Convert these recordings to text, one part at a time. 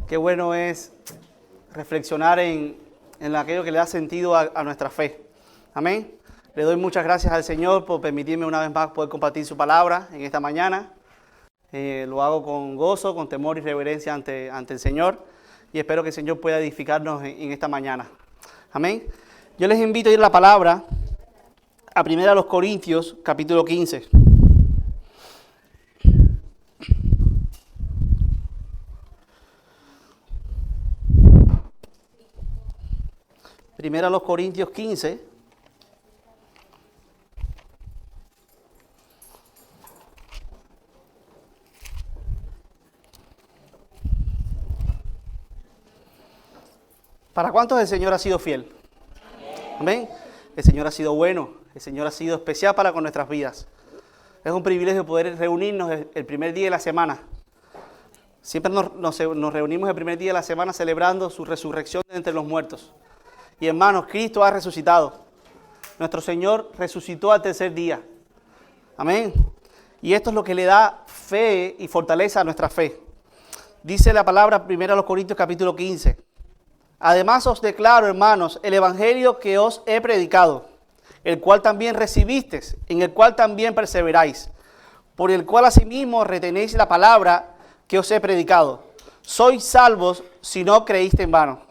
Qué bueno es reflexionar en aquello que le da sentido a nuestra fe. Amén. Le doy muchas gracias al Señor por permitirme una vez más poder compartir su palabra en esta mañana. Lo hago con gozo, con temor y reverencia ante el Señor. Y espero que el Señor pueda edificarnos en esta mañana. Amén. Yo les invito a ir a la palabra a 1 Corintios, capítulo 15. Primero a los Corintios 15. ¿Para cuántos el Señor ha sido fiel? Amén. El Señor ha sido bueno. El Señor ha sido especial para con nuestras vidas. Es un privilegio poder reunirnos el primer día de la semana. Siempre nos reunimos el primer día de la semana celebrando su resurrección de entre los muertos. Y hermanos, Cristo ha resucitado. Nuestro Señor resucitó al tercer día. Amén. Y esto es lo que le da fe y fortaleza a nuestra fe. Dice la palabra 1 Corintios capítulo 15. Además os declaro, hermanos, el evangelio que os he predicado, el cual también recibisteis, en el cual también perseveráis, por el cual asimismo retenéis la palabra que os he predicado. Sois salvos si no creíste en vano.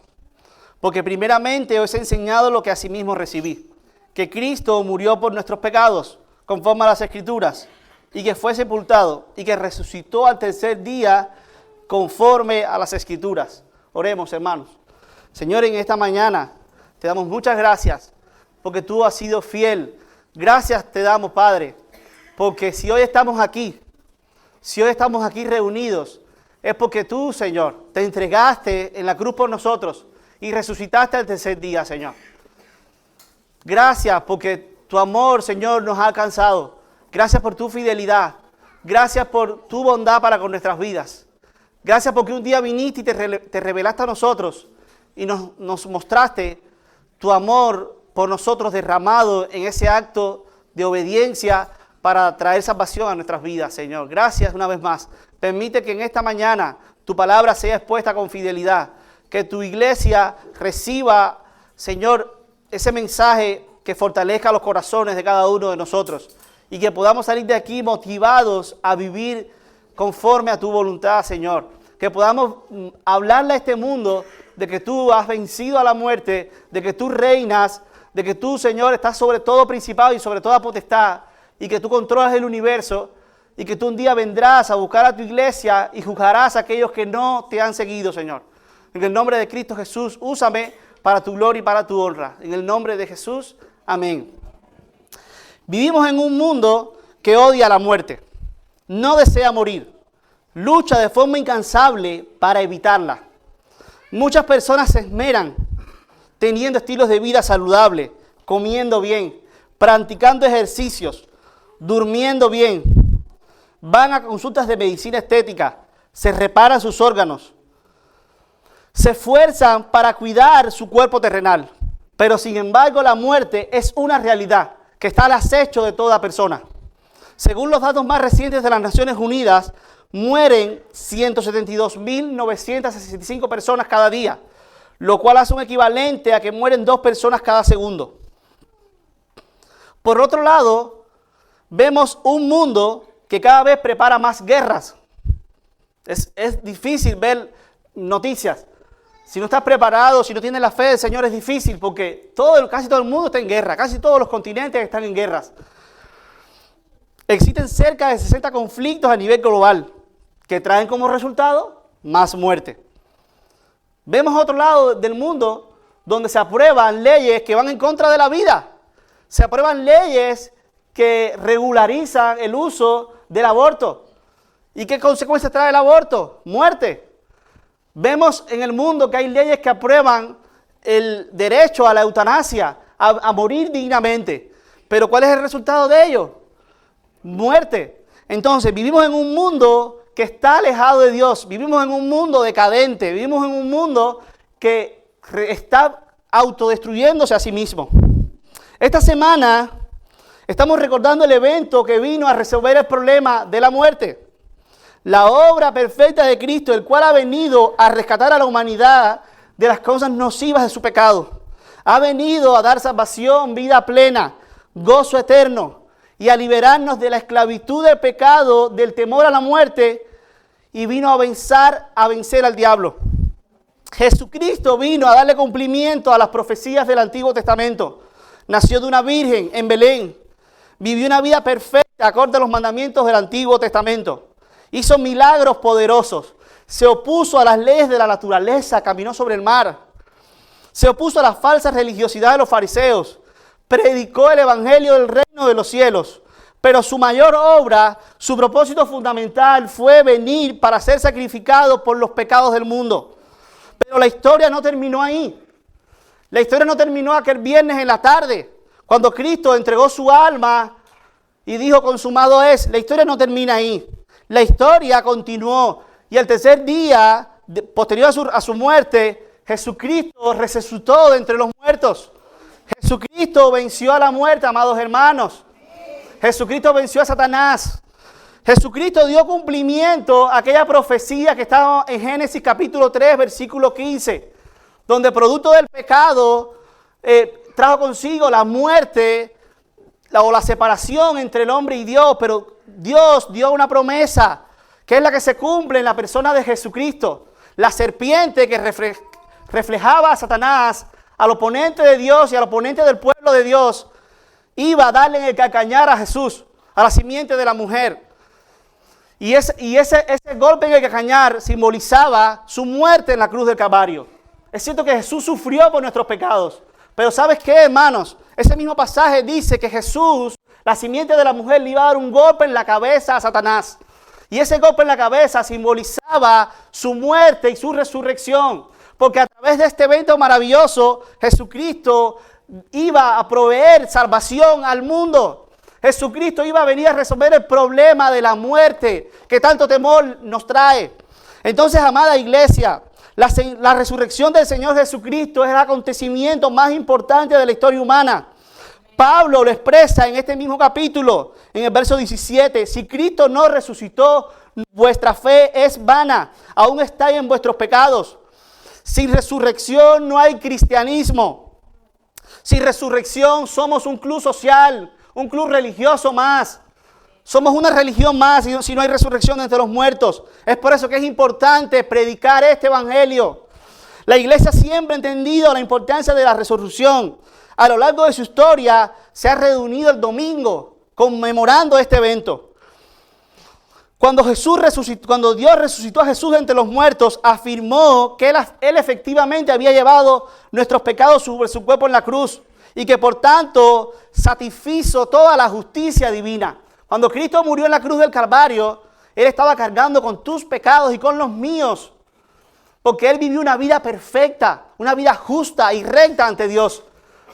Porque primeramente os he enseñado lo que asimismo recibí, que Cristo murió por nuestros pecados, conforme a las Escrituras, y que fue sepultado, y que resucitó al tercer día, conforme a las Escrituras. Oremos, hermanos. Señor, en esta mañana te damos muchas gracias, porque tú has sido fiel. Gracias te damos, Padre, porque si hoy estamos aquí reunidos, es porque tú, Señor, te entregaste en la cruz por nosotros, y resucitaste al tercer día, Señor. Gracias porque tu amor, Señor, nos ha alcanzado. Gracias por tu fidelidad. Gracias por tu bondad para con nuestras vidas. Gracias porque un día viniste y te revelaste a nosotros y nos mostraste tu amor por nosotros derramado en ese acto de obediencia para traer salvación a nuestras vidas, Señor. Gracias una vez más. Permite que en esta mañana tu palabra sea expuesta con fidelidad. Que tu iglesia reciba, Señor, ese mensaje que fortalezca los corazones de cada uno de nosotros y que podamos salir de aquí motivados a vivir conforme a tu voluntad, Señor. Que podamos hablarle a este mundo de que tú has vencido a la muerte, de que tú reinas, de que tú, Señor, estás sobre todo principado y sobre toda potestad y que tú controlas el universo y que tú un día vendrás a buscar a tu iglesia y juzgarás a aquellos que no te han seguido, Señor. En el nombre de Cristo Jesús, úsame para tu gloria y para tu honra. En el nombre de Jesús, amén. Vivimos en un mundo que odia la muerte. No desea morir. Lucha de forma incansable para evitarla. Muchas personas se esmeran teniendo estilos de vida saludables, comiendo bien, practicando ejercicios, durmiendo bien. Van a consultas de medicina estética, se reparan sus órganos. Se esfuerzan para cuidar su cuerpo terrenal, pero sin embargo la muerte es una realidad que está al acecho de toda persona. Según los datos más recientes de las Naciones Unidas, mueren 172.965 personas cada día, lo cual hace un equivalente a que mueren 2 personas cada segundo. Por otro lado, vemos un mundo que cada vez prepara más guerras. Es difícil ver noticias. Si no estás preparado, si no tienes la fe del Señor, es difícil porque casi todo el mundo está en guerra. Casi todos los continentes están en guerras. Existen cerca de 60 conflictos a nivel global que traen como resultado más muerte. Vemos otro lado del mundo donde se aprueban leyes que van en contra de la vida. Se aprueban leyes que regularizan el uso del aborto. ¿Y qué consecuencias trae el aborto? Muerte. Vemos en el mundo que hay leyes que aprueban el derecho a la eutanasia, a morir dignamente. Pero ¿cuál es el resultado de ello? Muerte. Entonces, vivimos en un mundo que está alejado de Dios. Vivimos en un mundo decadente. Vivimos en un mundo que está autodestruyéndose a sí mismo. Esta semana estamos recordando el evento que vino a resolver el problema de la muerte. La obra perfecta de Cristo, el cual ha venido a rescatar a la humanidad de las cosas nocivas de su pecado. Ha venido a dar salvación, vida plena, gozo eterno y a liberarnos de la esclavitud del pecado, del temor a la muerte, y vino a vencer al diablo. Jesucristo vino a darle cumplimiento a las profecías del Antiguo Testamento. Nació de una virgen en Belén. Vivió una vida perfecta acorde a los mandamientos del Antiguo Testamento. Hizo milagros poderosos. Se opuso a las leyes de la naturaleza, caminó sobre el mar. Se opuso a la falsa religiosidad de los fariseos. Predicó el evangelio del reino de los cielos. Pero su mayor obra, su propósito fundamental fue venir para ser sacrificado por los pecados del mundo. Pero la historia no terminó ahí. La historia no terminó aquel viernes en la tarde, cuando Cristo entregó su alma y dijo, consumado es. La historia no termina ahí. La historia continuó. Y el tercer día, posterior a su muerte, Jesucristo resucitó de entre los muertos. Jesucristo venció a la muerte, amados hermanos. Jesucristo venció a Satanás. Jesucristo dio cumplimiento a aquella profecía que estaba en Génesis capítulo 3, versículo 15, donde producto del pecado trajo consigo la muerte o la separación entre el hombre y Dios, pero Dios dio una promesa que es la que se cumple en la persona de Jesucristo. La serpiente que reflejaba a Satanás, al oponente de Dios y al oponente del pueblo de Dios, iba a darle en el calcañar a Jesús, a la simiente de la mujer. Y ese golpe en el calcañar simbolizaba su muerte en la cruz del Calvario. Es cierto que Jesús sufrió por nuestros pecados, pero ¿sabes qué, hermanos? Ese mismo pasaje dice que Jesús, la simiente de la mujer, le iba a dar un golpe en la cabeza a Satanás. Y ese golpe en la cabeza simbolizaba su muerte y su resurrección. Porque a través de este evento maravilloso, Jesucristo iba a proveer salvación al mundo. Jesucristo iba a venir a resolver el problema de la muerte que tanto temor nos trae. Entonces, amada iglesia, la resurrección del Señor Jesucristo es el acontecimiento más importante de la historia humana. Pablo lo expresa en este mismo capítulo, en el verso 17. Si Cristo no resucitó, vuestra fe es vana, aún estáis en vuestros pecados. Sin resurrección no hay cristianismo. Sin resurrección somos un club social, un club religioso más. Somos una religión más si no hay resurrección entre los muertos. Es por eso que es importante predicar este evangelio. La iglesia siempre ha entendido la importancia de la resurrección. A lo largo de su historia se ha reunido el domingo conmemorando este evento. Cuando Dios resucitó a Jesús entre los muertos, afirmó que Él efectivamente había llevado nuestros pecados sobre su cuerpo en la cruz y que por tanto satisfizo toda la justicia divina. Cuando Cristo murió en la cruz del Calvario, Él estaba cargando con tus pecados y con los míos, porque Él vivió una vida perfecta, una vida justa y recta ante Dios.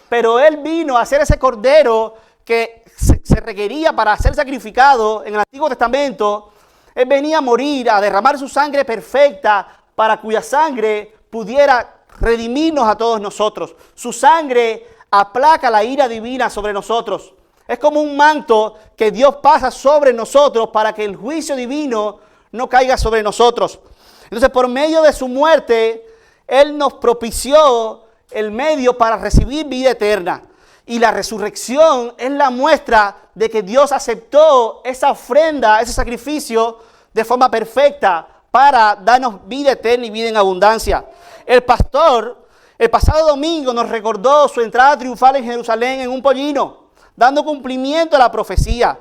Pero Él vino a ser ese cordero que se requería para ser sacrificado en el Antiguo Testamento. Él venía a morir, a derramar su sangre perfecta para cuya sangre pudiera redimirnos a todos nosotros. Su sangre aplaca la ira divina sobre nosotros. Es como un manto que Dios pasa sobre nosotros para que el juicio divino no caiga sobre nosotros. Entonces, por medio de su muerte, Él nos propició el medio para recibir vida eterna. Y la resurrección es la muestra de que Dios aceptó esa ofrenda, ese sacrificio de forma perfecta para darnos vida eterna y vida en abundancia. El pastor, el pasado domingo, nos recordó su entrada triunfal en Jerusalén en un pollino, dando cumplimiento a la profecía.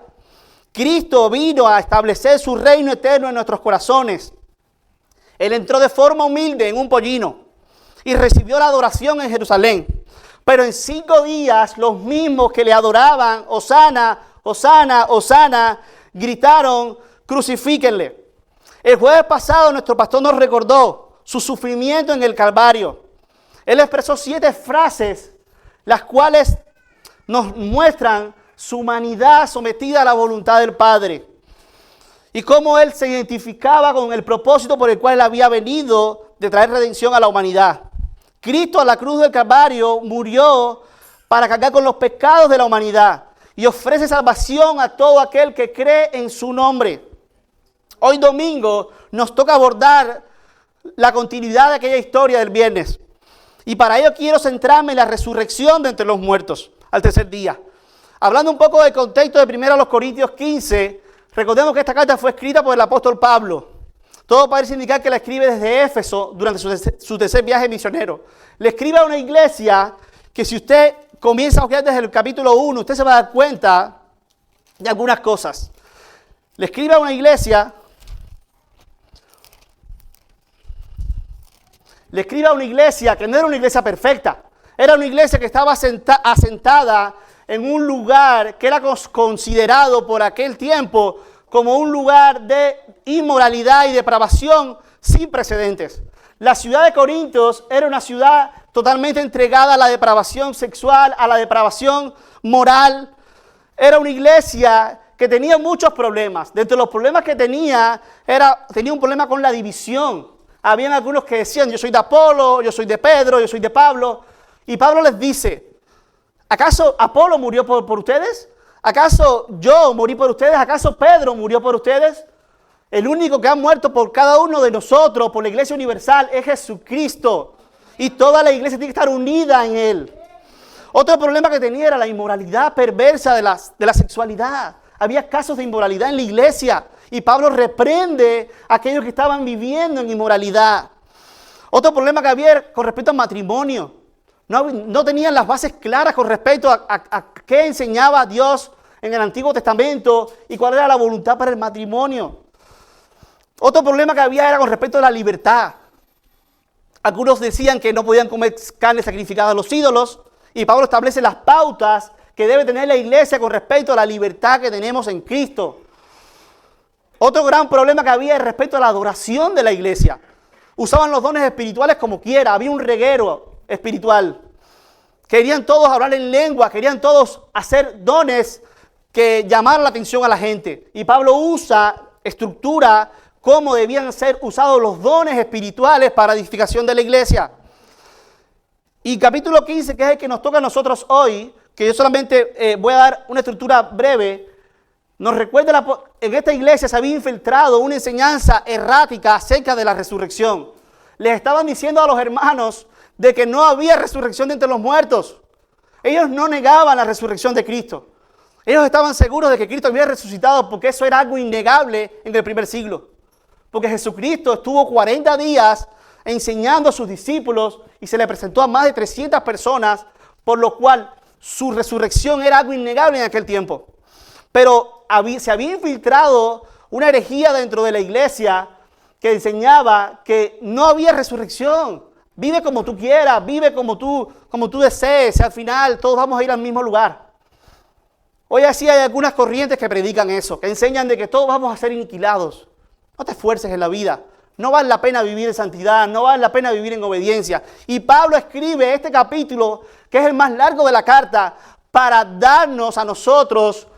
Cristo vino a establecer su reino eterno en nuestros corazones. Él entró de forma humilde en un pollino y recibió la adoración en Jerusalén. Pero en 5 días los mismos que le adoraban, Hosana, Hosana, Hosana, gritaron, crucifíquenle. El jueves pasado nuestro pastor nos recordó su sufrimiento en el Calvario. Él expresó 7 frases, las cuales nos muestran su humanidad sometida a la voluntad del Padre. Y cómo Él se identificaba con el propósito por el cual Él había venido de traer redención a la humanidad. Cristo a la cruz del Calvario murió para cargar con los pecados de la humanidad y ofrece salvación a todo aquel que cree en su nombre. Hoy domingo nos toca abordar la continuidad de aquella historia del viernes. Y para ello quiero centrarme en la resurrección de entre los muertos al tercer día. Hablando un poco del contexto de 1 Corintios 15, recordemos que esta carta fue escrita por el apóstol Pablo. Todo parece indicar que la escribe desde Éfeso durante su tercer viaje misionero. Le escribe a una iglesia que si usted comienza a ojear desde el capítulo 1, usted se va a dar cuenta de algunas cosas. Le escribe a una iglesia que no era una iglesia perfecta. Era una iglesia que estaba asentada en un lugar que era considerado por aquel tiempo como un lugar de inmoralidad y depravación sin precedentes. La ciudad de Corintios era una ciudad totalmente entregada a la depravación sexual, a la depravación moral. Era una iglesia que tenía muchos problemas. Dentro de los problemas que tenía un problema con la división. Habían algunos que decían, yo soy de Apolo, yo soy de Pedro, yo soy de Pablo. Y Pablo les dice, ¿acaso Apolo murió por ustedes? ¿Acaso yo morí por ustedes? ¿Acaso Pedro murió por ustedes? El único que ha muerto por cada uno de nosotros, por la iglesia universal, es Jesucristo. Y toda la iglesia tiene que estar unida en Él. Otro problema que tenía era la inmoralidad perversa de la sexualidad. Había casos de inmoralidad en la iglesia. Y Pablo reprende a aquellos que estaban viviendo en inmoralidad. Otro problema que había con respecto al matrimonio. No tenían las bases claras con respecto a qué enseñaba Dios en el Antiguo Testamento y cuál era la voluntad para el matrimonio. Otro problema que había era con respecto a la libertad. Algunos decían que no podían comer carne sacrificada a los ídolos y Pablo establece las pautas que debe tener la iglesia con respecto a la libertad que tenemos en Cristo. Otro gran problema que había es respecto a la adoración de la iglesia. Usaban los dones espirituales como quiera, había un reguero espiritual. Querían todos hablar en lengua, querían todos hacer dones que llamaran la atención a la gente. Y Pablo estructura cómo debían ser usados los dones espirituales para edificación de la iglesia. Y capítulo 15, que es el que nos toca a nosotros hoy, que yo solamente voy a dar una estructura breve, nos recuerda en esta iglesia se había infiltrado una enseñanza errática acerca de la resurrección. Les estaban diciendo a los hermanos de que no había resurrección de entre los muertos. Ellos no negaban la resurrección de Cristo. Ellos estaban seguros de que Cristo había resucitado porque eso era algo innegable en el primer siglo. Porque Jesucristo estuvo 40 días enseñando a sus discípulos y se le presentó a más de 300 personas, por lo cual su resurrección era algo innegable en aquel tiempo. Pero se había infiltrado una herejía dentro de la iglesia que enseñaba que no había resurrección. Vive como tú quieras, vive como tú desees, y al final todos vamos a ir al mismo lugar. Hoy así hay algunas corrientes que predican eso, que enseñan de que todos vamos a ser aniquilados. No te esfuerces en la vida, no vale la pena vivir en santidad, no vale la pena vivir en obediencia. Y Pablo escribe este capítulo, que es el más largo de la carta, para darnos a nosotros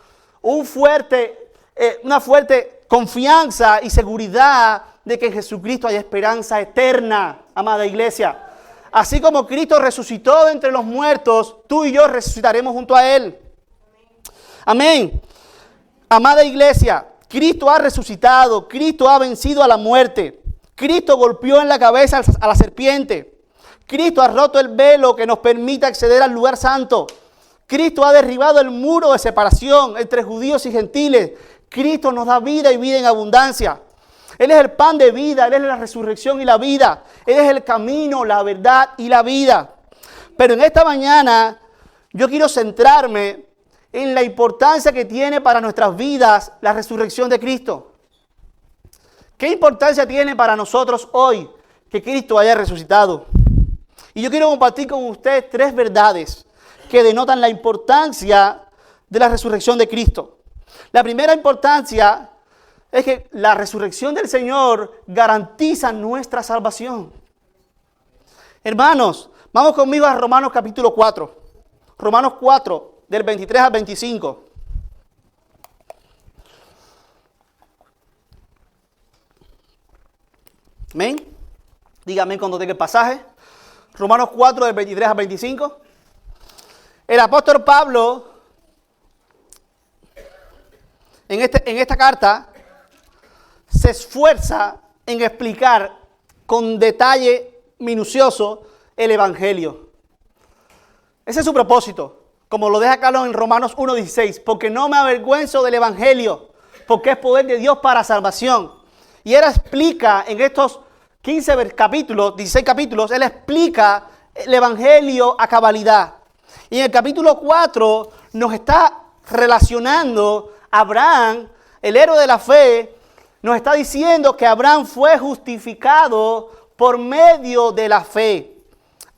una fuerte confianza y seguridad de que en Jesucristo hay esperanza eterna, amada iglesia. Así como Cristo resucitó de entre los muertos, tú y yo resucitaremos junto a Él. Amén. Amada iglesia, Cristo ha resucitado, Cristo ha vencido a la muerte. Cristo golpeó en la cabeza a la serpiente. Cristo ha roto el velo que nos permite acceder al lugar santo. Cristo ha derribado el muro de separación entre judíos y gentiles. Cristo nos da vida y vida en abundancia. Él es el pan de vida, Él es la resurrección y la vida. Él es el camino, la verdad y la vida. Pero en esta mañana yo quiero centrarme en la importancia que tiene para nuestras vidas la resurrección de Cristo. ¿Qué importancia tiene para nosotros hoy que Cristo haya resucitado? Y yo quiero compartir con ustedes 3 verdades que denotan la importancia de la resurrección de Cristo. La primera importancia es que la resurrección del Señor garantiza nuestra salvación. Hermanos, vamos conmigo a Romanos capítulo 4. Romanos 4, del 23 al 25. Amén. Dígame cuando tenga el pasaje. Romanos 4, del 23 al 25. El apóstol Pablo, en esta carta, se esfuerza en explicar con detalle minucioso el Evangelio. Ese es su propósito, como lo deja Carlos en Romanos 1:16, porque no me avergüenzo del Evangelio, porque es poder de Dios para salvación. Y él explica en estos 16 capítulos, él explica el Evangelio a cabalidad. Y en el capítulo 4 nos está relacionando a Abraham, el héroe de la fe, nos está diciendo que Abraham fue justificado por medio de la fe.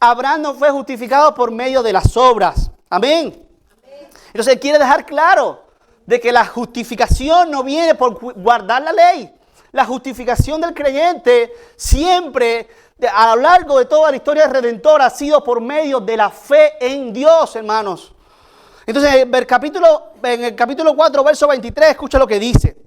Abraham no fue justificado por medio de las obras. Amén. Entonces él quiere dejar claro de que la justificación no viene por guardar la ley. La justificación del creyente siempre, a lo largo de toda la historia redentora, ha sido por medio de la fe en Dios, hermanos. Entonces, en el capítulo 4, verso 23, escucha lo que dice.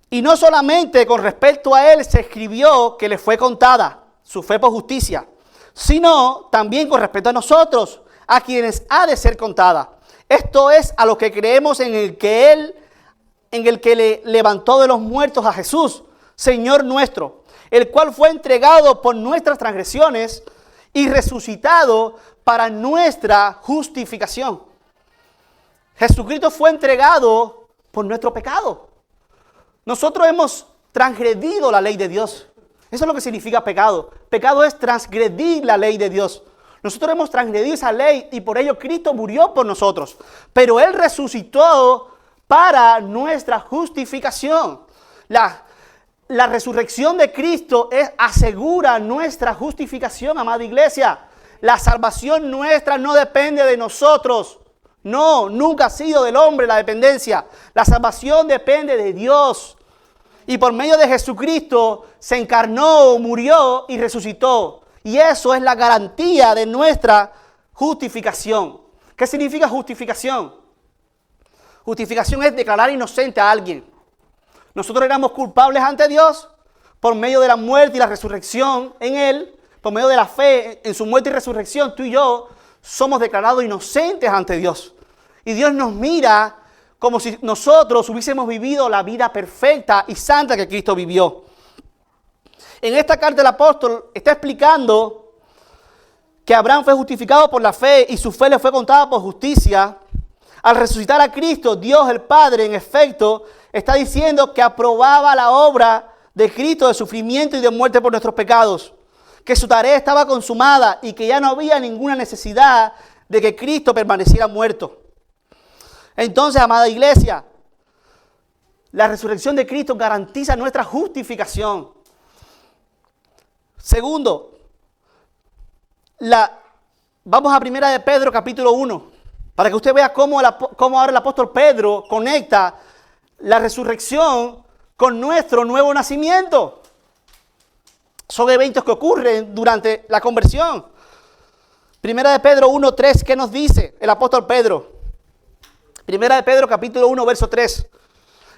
Y no solamente con respecto a él se escribió que le fue contada su fe por justicia, sino también con respecto a nosotros, a quienes ha de ser contada. Esto es a los que creemos en el que le levantó de los muertos a Jesús, Señor nuestro, el cual fue entregado por nuestras transgresiones y resucitado para nuestra justificación. Jesucristo fue entregado por nuestro pecado. Nosotros hemos transgredido la ley de Dios. Eso es lo que significa pecado. Pecado es transgredir la ley de Dios. Nosotros hemos transgredido esa ley y por ello Cristo murió por nosotros. Pero Él resucitó para nuestra justificación. La resurrección de Cristo asegura nuestra justificación, amada iglesia. La salvación nuestra no depende de nosotros. No, nunca ha sido del hombre la dependencia. La salvación depende de Dios. Y por medio de Jesucristo se encarnó, murió y resucitó. Y eso es la garantía de nuestra justificación. ¿Qué significa justificación? Justificación es declarar inocente a alguien. Nosotros éramos culpables ante Dios por medio de la muerte y la resurrección en Él, por medio de la fe en su muerte y resurrección. Tú y yo somos declarados inocentes ante Dios. Y Dios nos mira como si nosotros hubiésemos vivido la vida perfecta y santa que Cristo vivió. En esta carta el apóstol está explicando que Abraham fue justificado por la fe y su fe le fue contada por justicia. Al resucitar a Cristo, Dios el Padre, en efecto, está diciendo que aprobaba la obra de Cristo de sufrimiento y de muerte por nuestros pecados, que su tarea estaba consumada y que ya no había ninguna necesidad de que Cristo permaneciera muerto. Entonces, amada iglesia, la resurrección de Cristo garantiza nuestra justificación. Segundo, vamos a 1 de Pedro capítulo 1, para que usted vea cómo ahora el apóstol Pedro conecta la resurrección con nuestro nuevo nacimiento. Son eventos que ocurren durante la conversión. 1 de Pedro 1:3, ¿qué nos dice el apóstol Pedro? 1 de Pedro capítulo 1, verso 3.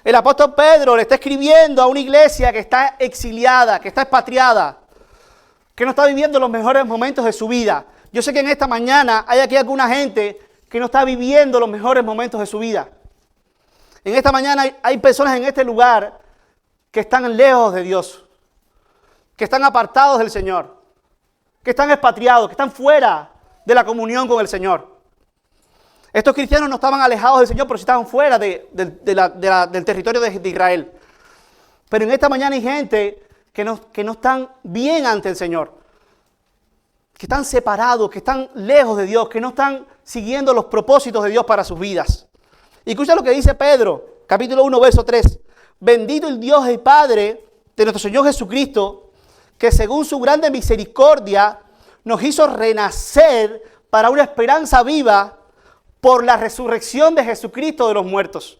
El apóstol Pedro le está escribiendo a una iglesia que está exiliada, que está expatriada, que no está viviendo los mejores momentos de su vida. Yo sé que en esta mañana hay aquí alguna gente que no está viviendo los mejores momentos de su vida. En esta mañana hay personas en este lugar que están lejos de Dios, que están apartados del Señor, que están expatriados, que están fuera de la comunión con el Señor. Estos cristianos no estaban alejados del Señor, pero sí estaban fuera del territorio de Israel. Pero en esta mañana hay gente que no están bien ante el Señor, que están separados, que están lejos de Dios, que no están siguiendo los propósitos de Dios para sus vidas. Y escucha lo que dice Pedro, capítulo 1, verso 3. Bendito el Dios y Padre de nuestro Señor Jesucristo, que según su grande misericordia nos hizo renacer para una esperanza viva por la resurrección de Jesucristo de los muertos.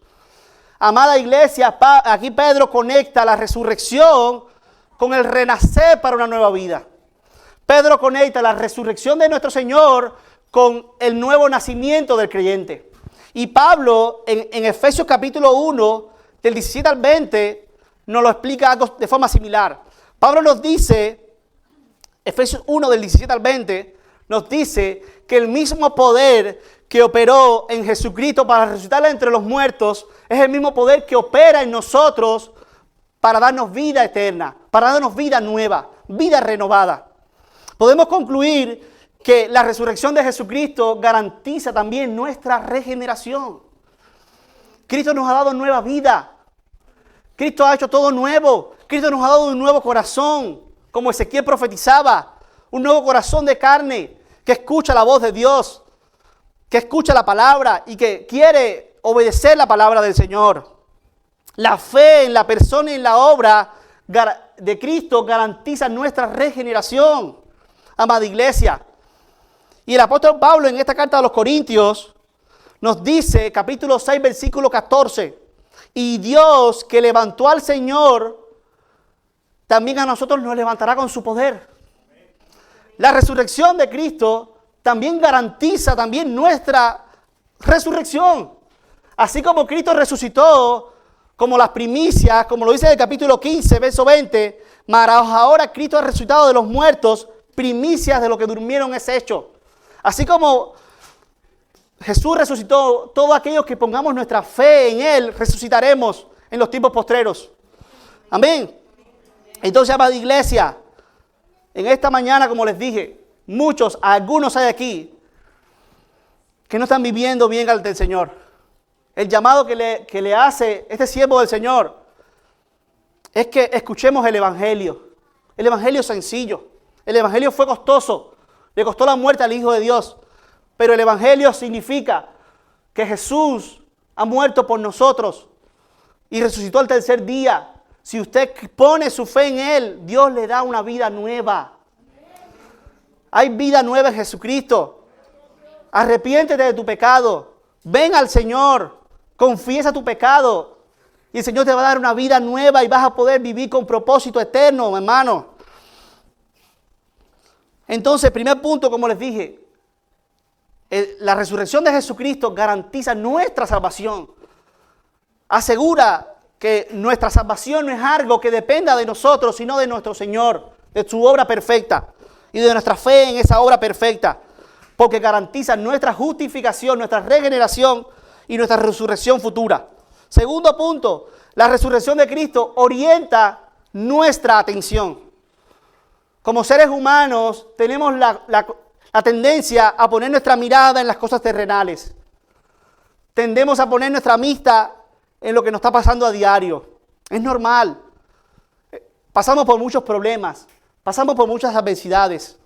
Amada iglesia, aquí Pedro conecta la resurrección con el renacer para una nueva vida. Pedro conecta la resurrección de nuestro Señor con el nuevo nacimiento del creyente. Y Pablo en Efesios capítulo 1, del 17 al 20, nos lo explica algo de forma similar. Pablo nos dice, Efesios 1 del 17 al 20, nos dice que el mismo poder que operó en Jesucristo para resucitarle entre los muertos es el mismo poder que opera en nosotros para darnos vida eterna, para darnos vida nueva, vida renovada. Podemos concluir que la resurrección de Jesucristo garantiza también nuestra regeneración. Cristo nos ha dado nueva vida. Cristo ha hecho todo nuevo. Cristo nos ha dado un nuevo corazón, como Ezequiel profetizaba, un nuevo corazón de carne que escucha la voz de Dios, que escucha la palabra y que quiere obedecer la palabra del Señor. La fe en la persona y en la obra de Cristo garantiza nuestra regeneración, amada iglesia. Y el apóstol Pablo en esta carta a los Corintios nos dice, capítulo 6, versículo 14, y Dios que levantó al Señor, también a nosotros nos levantará con su poder. La resurrección de Cristo también garantiza también nuestra resurrección. Así como Cristo resucitó como las primicias, como lo dice en el capítulo 15, verso 20, mas ahora Cristo ha resucitado de los muertos, primicias de los que durmieron es hecho. Así como Jesús resucitó, todos aquellos que pongamos nuestra fe en Él, resucitaremos en los tiempos postreros. Amén. Entonces, amada iglesia, en esta mañana, como les dije, algunos hay aquí, que no están viviendo bien ante el Señor. El llamado que le hace este siervo del Señor es que escuchemos el Evangelio sencillo. El Evangelio fue costoso, le costó la muerte al Hijo de Dios, pero el Evangelio significa que Jesús ha muerto por nosotros y resucitó al tercer día. Si usted pone su fe en Él, Dios le da una vida nueva. Hay vida nueva en Jesucristo. Arrepiéntete de tu pecado. Ven al Señor. Confiesa tu pecado. Y el Señor te va a dar una vida nueva y vas a poder vivir con propósito eterno, hermano. Entonces, primer punto, como les dije, la resurrección de Jesucristo garantiza nuestra salvación. Asegura que nuestra salvación no es algo que dependa de nosotros, sino de nuestro Señor, de su obra perfecta y de nuestra fe en esa obra perfecta, porque garantiza nuestra justificación, nuestra regeneración y nuestra resurrección futura. Segundo punto, la resurrección de Cristo orienta nuestra atención. Como seres humanos tenemos la tendencia a poner nuestra mirada en las cosas terrenales. Tendemos a poner nuestra vista en lo que nos está pasando a diario. Es normal. Pasamos por muchos problemas, pasamos por muchas adversidades.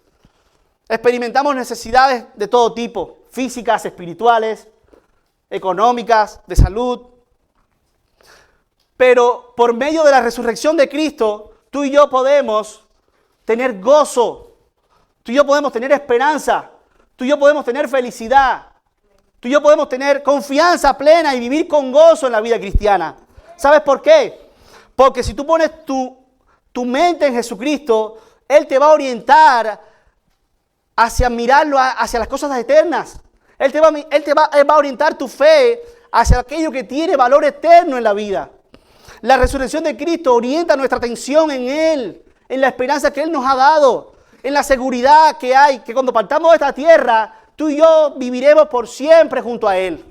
Experimentamos necesidades de todo tipo, físicas, espirituales, económicas, de salud. Pero por medio de la resurrección de Cristo, tú y yo podemos tener gozo, tú y yo podemos tener esperanza, tú y yo podemos tener felicidad, tú y yo podemos tener confianza plena y vivir con gozo en la vida cristiana. ¿Sabes por qué? Porque si tú pones tu mente en Jesucristo, Él te va a orientar hacia mirarlo, hacia las cosas eternas. Él va a orientar tu fe hacia aquello que tiene valor eterno en la vida. La resurrección de Cristo orienta nuestra atención en Él, en la esperanza que Él nos ha dado, en la seguridad que hay, que cuando partamos de esta tierra, tú y yo viviremos por siempre junto a Él.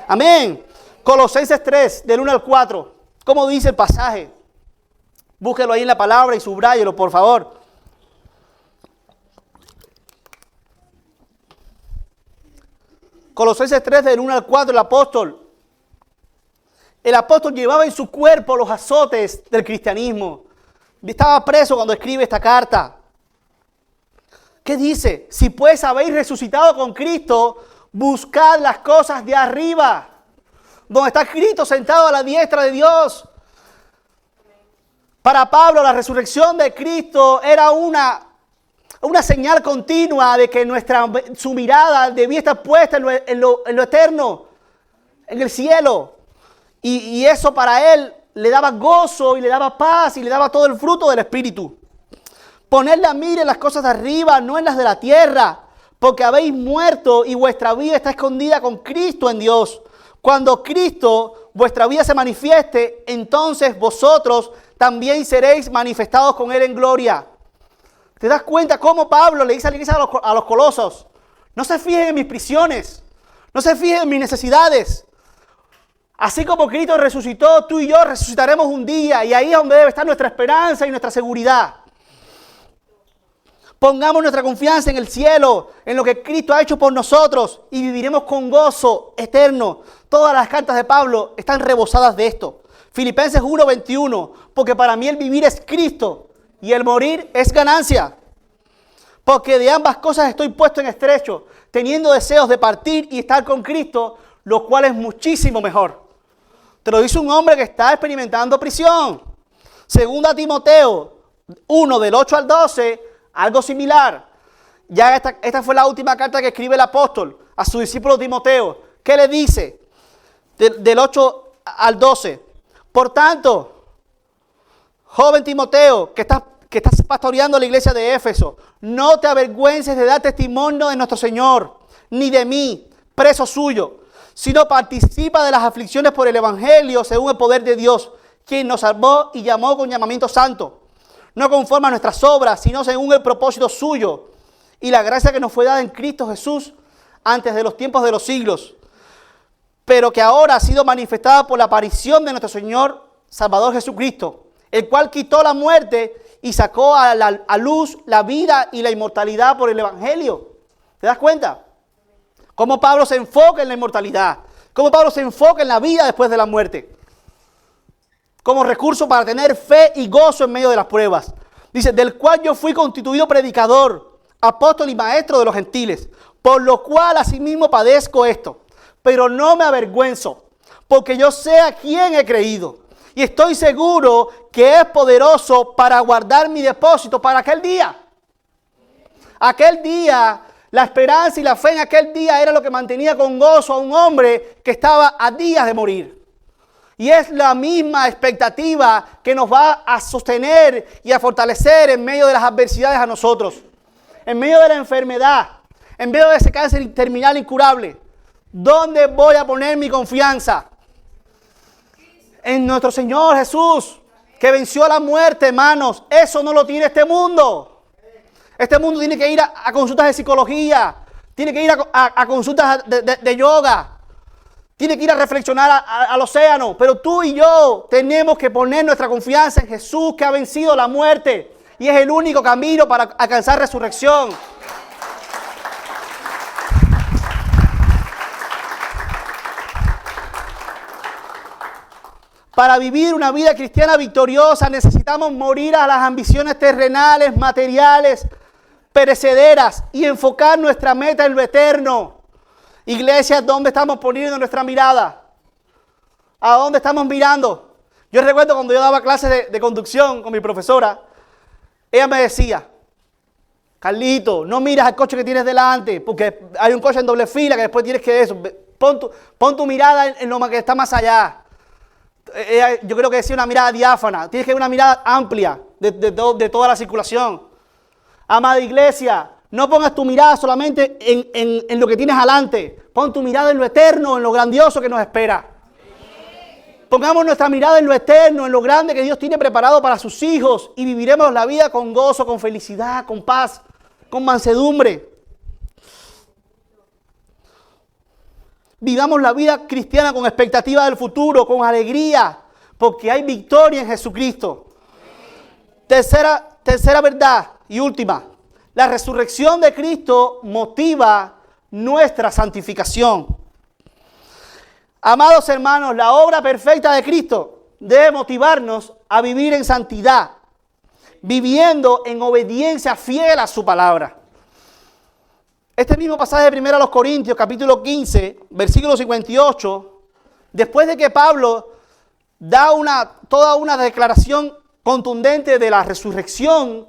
Amén. Colosenses 3, del 1 al 4. ¿Cómo dice el pasaje? Búsquelo ahí en la palabra y subráyelo, por favor. Colosenses 3, del 1 al 4, el apóstol llevaba en su cuerpo los azotes del cristianismo. Estaba preso cuando escribe esta carta. ¿Qué dice? Si pues habéis resucitado con Cristo, buscad las cosas de arriba, donde está Cristo sentado a la diestra de Dios. Para Pablo, la resurrección de Cristo era una señal continua de que su mirada debía estar puesta en lo eterno, en el cielo. Y eso para él le daba gozo y le daba paz y le daba todo el fruto del Espíritu. Poner la mira en las cosas de arriba, no en las de la tierra, porque habéis muerto y vuestra vida está escondida con Cristo en Dios. Cuando Cristo, vuestra vida se manifieste, entonces vosotros también seréis manifestados con Él en gloria. ¿Te das cuenta cómo Pablo le dice a la iglesia a los colosos? No se fijen en mis prisiones, no se fijen en mis necesidades. Así como Cristo resucitó, tú y yo resucitaremos un día, y ahí es donde debe estar nuestra esperanza y nuestra seguridad. Pongamos nuestra confianza en el cielo, en lo que Cristo ha hecho por nosotros, y viviremos con gozo eterno. Todas las cartas de Pablo están rebosadas de esto. Filipenses 1:21, porque para mí el vivir es Cristo y el morir es ganancia. Porque de ambas cosas estoy puesto en estrecho, teniendo deseos de partir y estar con Cristo, lo cual es muchísimo mejor. Te lo dice un hombre que está experimentando prisión. Segunda Timoteo 1, del 8 al 12, algo similar. Ya esta fue la última carta que escribe el apóstol a su discípulo Timoteo. ¿Qué le dice? Del 8 al 12. Por tanto, joven Timoteo, que estás pastoreando la iglesia de Éfeso, no te avergüences de dar testimonio de nuestro Señor, ni de mí, preso suyo, sino participa de las aflicciones por el evangelio según el poder de Dios, quien nos salvó y llamó con llamamiento santo, no conforme a nuestras obras, sino según el propósito suyo y la gracia que nos fue dada en Cristo Jesús antes de los tiempos de los siglos, pero que ahora ha sido manifestada por la aparición de nuestro Señor Salvador Jesucristo, el cual quitó la muerte y sacó a luz la vida y la inmortalidad por el evangelio. ¿Te das cuenta? Cómo Pablo se enfoca en la inmortalidad, cómo Pablo se enfoca en la vida después de la muerte, como recurso para tener fe y gozo en medio de las pruebas. Dice, del cual yo fui constituido predicador, apóstol y maestro de los gentiles, por lo cual asimismo padezco esto, pero no me avergüenzo, porque yo sé a quién he creído, y estoy seguro que es poderoso para guardar mi depósito para aquel día. Aquel día, la esperanza y la fe en aquel día era lo que mantenía con gozo a un hombre que estaba a días de morir. Y es la misma expectativa que nos va a sostener y a fortalecer en medio de las adversidades a nosotros. En medio de la enfermedad, en medio de ese cáncer terminal incurable. ¿Dónde voy a poner mi confianza? En nuestro Señor Jesús, que venció la muerte, hermanos. Eso no lo tiene este mundo. Este mundo tiene que ir a consultas de psicología, tiene que ir a consultas de yoga, tiene que ir a reflexionar al océano. Pero tú y yo tenemos que poner nuestra confianza en Jesús, que ha vencido la muerte y es el único camino para alcanzar resurrección. Para vivir una vida cristiana victoriosa necesitamos morir a las ambiciones terrenales, materiales, perecederas y enfocar nuestra meta en lo eterno. Iglesia, ¿dónde estamos poniendo nuestra mirada? ¿A dónde estamos mirando? Yo recuerdo cuando yo daba clases de conducción con mi profesora, ella me decía, Carlito, no miras al coche que tienes delante, porque hay un coche en doble fila que después tienes que eso. Pon tu mirada en lo que está más allá. Yo creo que decía una mirada diáfana. Tienes que tener una mirada amplia de toda la circulación. Amada iglesia, no pongas tu mirada solamente en lo que tienes adelante. Pon tu mirada en lo eterno, en lo grandioso que nos espera. Pongamos nuestra mirada en lo eterno, en lo grande que Dios tiene preparado para sus hijos, y viviremos la vida con gozo, con felicidad, con paz, con mansedumbre. Vivamos la vida cristiana con expectativa del futuro, con alegría, porque hay victoria en Jesucristo. Tercera verdad y última. La resurrección de Cristo motiva nuestra santificación. Amados hermanos, la obra perfecta de Cristo debe motivarnos a vivir en santidad, viviendo en obediencia fiel a su palabra. Este mismo pasaje de 1 Corintios, capítulo 15, versículo 58, después de que Pablo da toda una declaración contundente de la resurrección,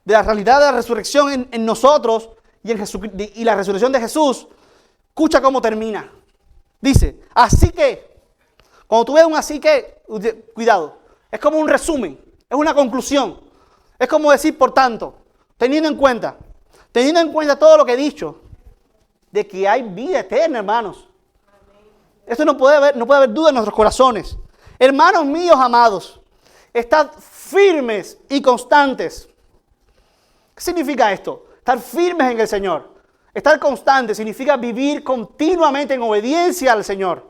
de la realidad de la resurrección en nosotros y la resurrección de Jesús, escucha cómo termina. Dice, así que, cuando tú ves un así que, cuidado, es como un resumen, es una conclusión, es como decir, por tanto, teniendo en cuenta todo lo que he dicho, de que hay vida eterna, hermanos. Esto no puede haber duda en nuestros corazones. Hermanos míos amados, estad firmes y constantes. ¿Qué significa esto? Estar firmes en el Señor. Estar constante significa vivir continuamente en obediencia al Señor.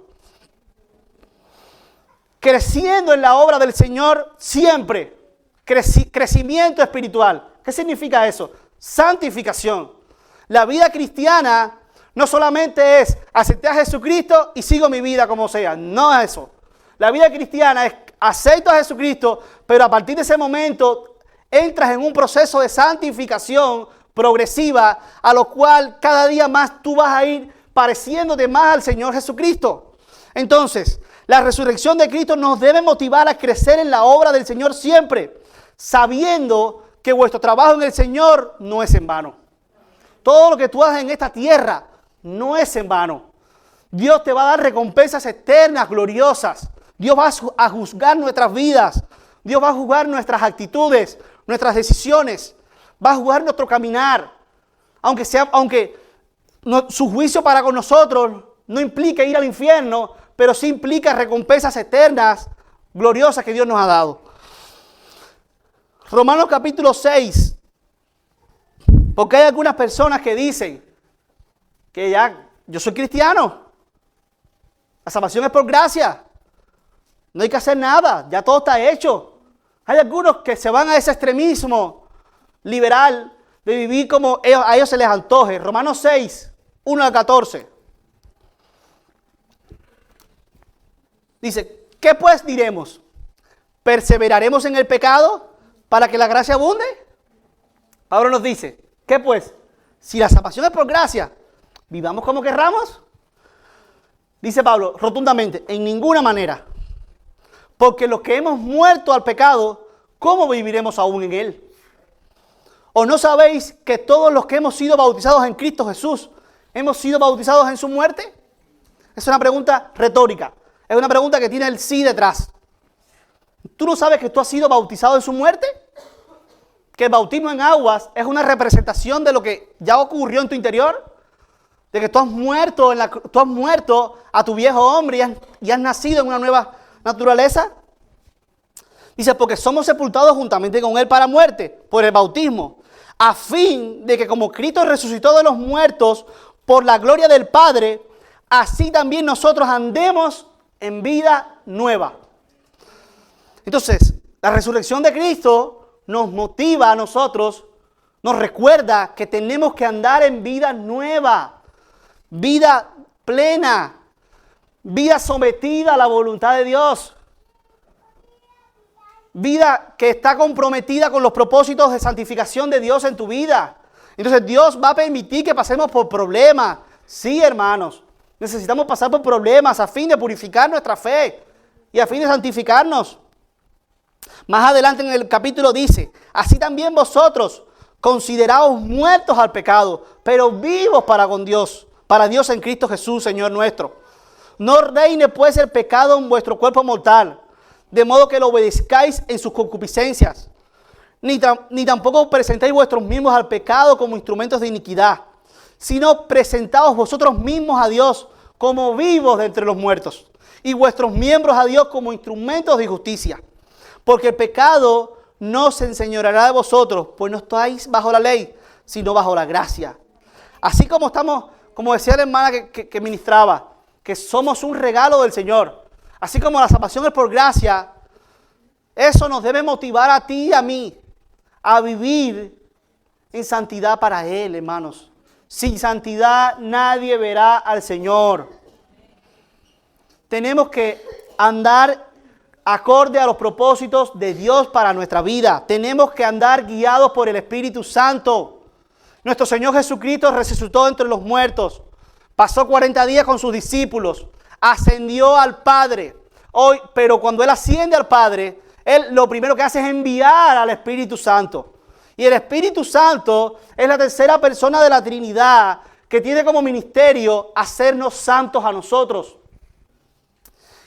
creciendo en la obra del Señor siempre. Crecimiento espiritual. ¿Qué significa eso? Santificación. La vida cristiana no solamente es acepté a Jesucristo y sigo mi vida como sea. No es eso. La vida cristiana es acepto a Jesucristo, pero a partir de ese momento entras en un proceso de santificación progresiva, a lo cual cada día más tú vas a ir pareciéndote más al Señor Jesucristo. Entonces, la resurrección de Cristo nos debe motivar a crecer en la obra del Señor siempre, sabiendo que vuestro trabajo en el Señor no es en vano. Todo lo que tú haces en esta tierra no es en vano. Dios te va a dar recompensas eternas, gloriosas. Dios va a juzgar nuestras vidas. Dios va a juzgar nuestras actitudes, nuestras decisiones. Va a juzgar nuestro caminar. Aunque su juicio para con nosotros no implica ir al infierno, pero sí implica recompensas eternas, gloriosas que Dios nos ha dado. Romanos capítulo 6. Porque hay algunas personas que dicen que ya yo soy cristiano. La salvación es por gracia. No hay que hacer nada, ya todo está hecho. Hay algunos que se van a ese extremismo liberal de vivir como a ellos se les antoje. Romanos 6, 1 al 14. Dice, ¿qué pues diremos? ¿Perseveraremos en el pecado para que la gracia abunde? Pablo nos dice, ¿qué pues? Si la salvación es por gracia, ¿vivamos como querramos? Dice Pablo rotundamente, en ninguna manera. Porque los que hemos muerto al pecado, ¿cómo viviremos aún en él? ¿O no sabéis que todos los que hemos sido bautizados en Cristo Jesús, hemos sido bautizados en su muerte? Es una pregunta retórica. Es una pregunta que tiene el sí detrás. ¿Tú no sabes que tú has sido bautizado en su muerte? Que el bautismo en aguas es una representación de lo que ya ocurrió en tu interior. De que tú has muerto a tu viejo hombre y has nacido en una nueva naturaleza. Dice, porque somos sepultados juntamente con él para muerte, por el bautismo, a fin de que como Cristo resucitó de los muertos por la gloria del Padre, así también nosotros andemos en vida nueva. Entonces, la resurrección de Cristo nos motiva a nosotros, nos recuerda que tenemos que andar en vida nueva, vida plena, vida sometida a la voluntad de Dios. Vida que está comprometida con los propósitos de santificación de Dios en tu vida. Entonces Dios va a permitir que pasemos por problemas. Sí, hermanos, necesitamos pasar por problemas a fin de purificar nuestra fe y a fin de santificarnos. Más adelante en el capítulo dice, así también vosotros consideraos muertos al pecado, pero vivos para Dios en Cristo Jesús, Señor nuestro. No reine pues el pecado en vuestro cuerpo mortal, de modo que lo obedezcáis en sus concupiscencias, ni tampoco presentéis vuestros miembros al pecado como instrumentos de iniquidad, sino presentaos vosotros mismos a Dios como vivos de entre los muertos, y vuestros miembros a Dios como instrumentos de justicia. Porque el pecado no se enseñoreará de vosotros, pues no estáis bajo la ley, sino bajo la gracia. Así como estamos, como decía la hermana que ministraba, que somos un regalo del Señor. Así como la salvación es por gracia, eso nos debe motivar a ti y a mí a vivir en santidad para Él, hermanos. Sin santidad nadie verá al Señor. Tenemos que andar acorde a los propósitos de Dios para nuestra vida. Tenemos que andar guiados por el Espíritu Santo. Nuestro Señor Jesucristo resucitó entre los muertos. Pasó 40 días con sus discípulos. Ascendió al Padre. Hoy, pero cuando Él asciende al Padre, Él lo primero que hace es enviar al Espíritu Santo. Y el Espíritu Santo es la tercera persona de la Trinidad que tiene como ministerio hacernos santos a nosotros.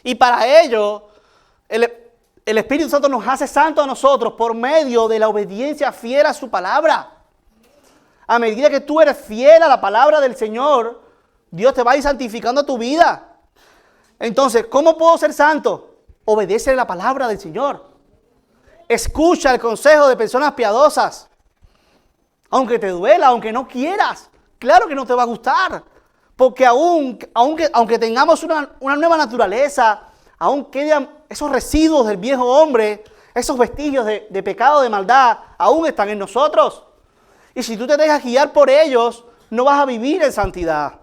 Y para ello, el Espíritu Santo nos hace santos a nosotros por medio de la obediencia fiel a su palabra. A medida que tú eres fiel a la palabra del Señor, Dios te va a ir santificando tu vida. Entonces, ¿cómo puedo ser santo? Obedece la palabra del Señor. Escucha el consejo de personas piadosas. Aunque te duela, aunque no quieras. Claro que no te va a gustar. Porque aunque tengamos una nueva naturaleza, aún quedan esos residuos del viejo hombre, esos vestigios de pecado, de maldad, aún están en nosotros. Y si tú te dejas guiar por ellos, no vas a vivir en santidad.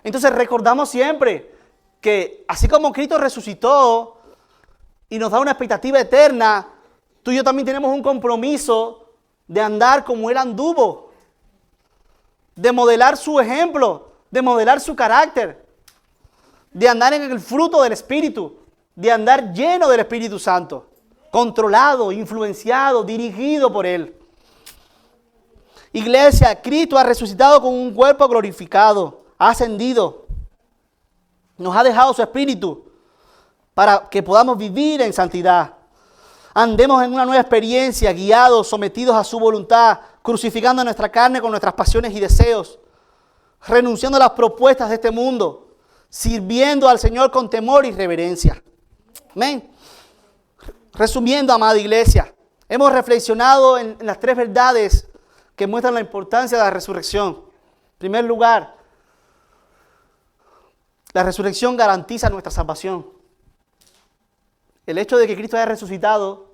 Entonces recordamos siempre que así como Cristo resucitó y nos da una expectativa eterna, tú y yo también tenemos un compromiso de andar como Él anduvo, de modelar su ejemplo, de modelar su carácter, de andar en el fruto del Espíritu, de andar lleno del Espíritu Santo, controlado, influenciado, dirigido por Él. Iglesia, Cristo ha resucitado con un cuerpo glorificado, ha ascendido, nos ha dejado su Espíritu para que podamos vivir en santidad. Andemos en una nueva experiencia, guiados, sometidos a su voluntad, crucificando nuestra carne con nuestras pasiones y deseos, renunciando a las propuestas de este mundo, sirviendo al Señor con temor y reverencia. Amén. Resumiendo, amada iglesia, hemos reflexionado en las tres verdades que muestran la importancia de la resurrección. En primer lugar, la resurrección garantiza nuestra salvación. El hecho de que Cristo haya resucitado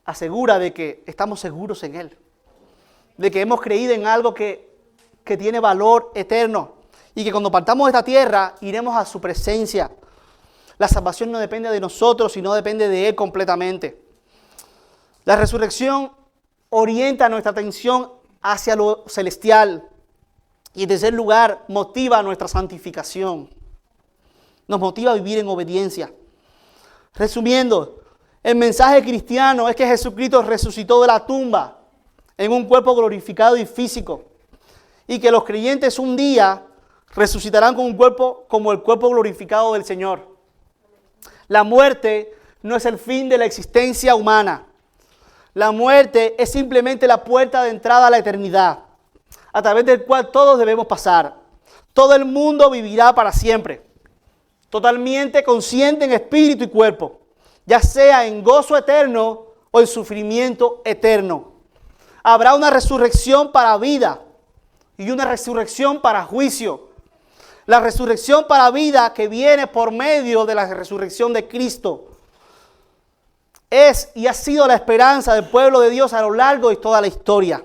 asegura de que estamos seguros en Él, de que hemos creído en algo que tiene valor eterno y que cuando partamos de esta tierra iremos a su presencia. La salvación no depende de nosotros, sino depende de Él completamente. La resurrección orienta nuestra atención hacia lo celestial y en tercer lugar motiva nuestra santificación. Nos motiva a vivir en obediencia. Resumiendo, el mensaje cristiano es que Jesucristo resucitó de la tumba en un cuerpo glorificado y físico y que los creyentes un día resucitarán con un cuerpo como el cuerpo glorificado del Señor. La muerte no es el fin de la existencia humana. La muerte es simplemente la puerta de entrada a la eternidad, a través del cual todos debemos pasar. Todo el mundo vivirá para siempre, totalmente consciente en espíritu y cuerpo, ya sea en gozo eterno o en sufrimiento eterno. Habrá una resurrección para vida y una resurrección para juicio. La resurrección para vida que viene por medio de la resurrección de Cristo es y ha sido la esperanza del pueblo de Dios a lo largo de toda la historia.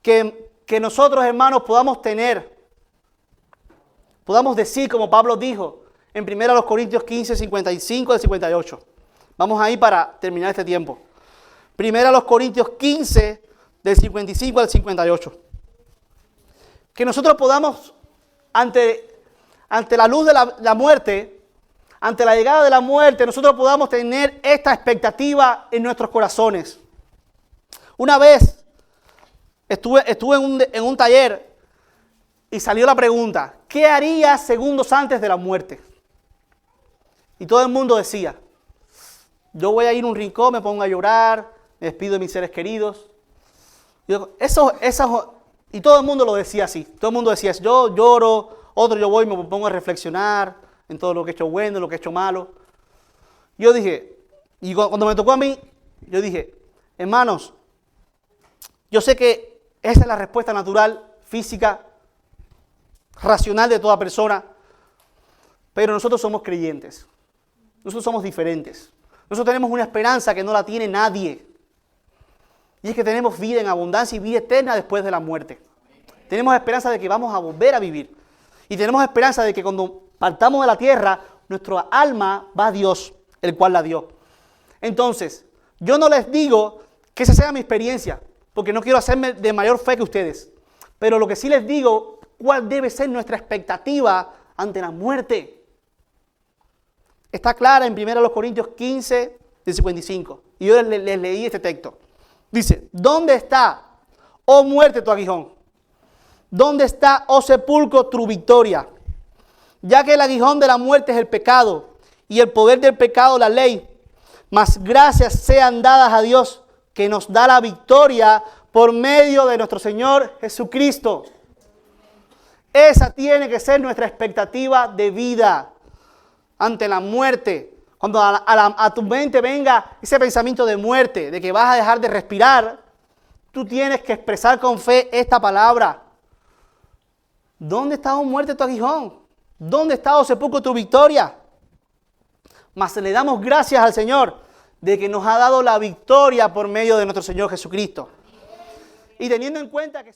Que nosotros, hermanos, podamos decir, como Pablo dijo en 1 Corintios 15, 55 al 58. Vamos ahí para terminar este tiempo. 1 Corintios 15, del 55 al 58. Que nosotros podamos, ante la luz de la muerte, ante la llegada de la muerte, nosotros podamos tener esta expectativa en nuestros corazones. Una vez estuve en un taller y salió la pregunta, ¿qué harías segundos antes de la muerte? Y todo el mundo decía, yo voy a ir a un rincón, me pongo a llorar, me despido de mis seres queridos. Y todo el mundo lo decía así. Todo el mundo decía, yo lloro, otro yo voy y me pongo a reflexionar en todo lo que he hecho bueno, lo que he hecho malo. Yo dije, y cuando me tocó a mí, yo dije, hermanos, yo sé que esa es la respuesta natural, física, racional de toda persona, pero nosotros somos creyentes. Nosotros somos diferentes. Nosotros tenemos una esperanza que no la tiene nadie. Y es que tenemos vida en abundancia y vida eterna después de la muerte. Tenemos esperanza de que vamos a volver a vivir. Y tenemos esperanza de que cuando partamos de la tierra, nuestra alma va a Dios, el cual la dio. Entonces, yo no les digo que esa sea mi experiencia, porque no quiero hacerme de mayor fe que ustedes. Pero lo que sí les digo, cuál debe ser nuestra expectativa ante la muerte. Está clara en 1 Corintios 15, del 55. Y yo les leí este texto. Dice, ¿dónde está, oh muerte, tu aguijón? ¿Dónde está, oh sepulcro, tu victoria? Ya que el aguijón de la muerte es el pecado, y el poder del pecado la ley. Mas gracias sean dadas a Dios, que nos da la victoria por medio de nuestro Señor Jesucristo. Esa tiene que ser nuestra expectativa de vida ante la muerte. Cuando a tu mente venga ese pensamiento de muerte, de que vas a dejar de respirar, tú tienes que expresar con fe esta palabra. ¿Dónde está, oh muerte, tu aguijón? ¿Dónde está, oh sepulcro, tu victoria? Mas le damos gracias al Señor de que nos ha dado la victoria por medio de nuestro Señor Jesucristo. Y teniendo en cuenta que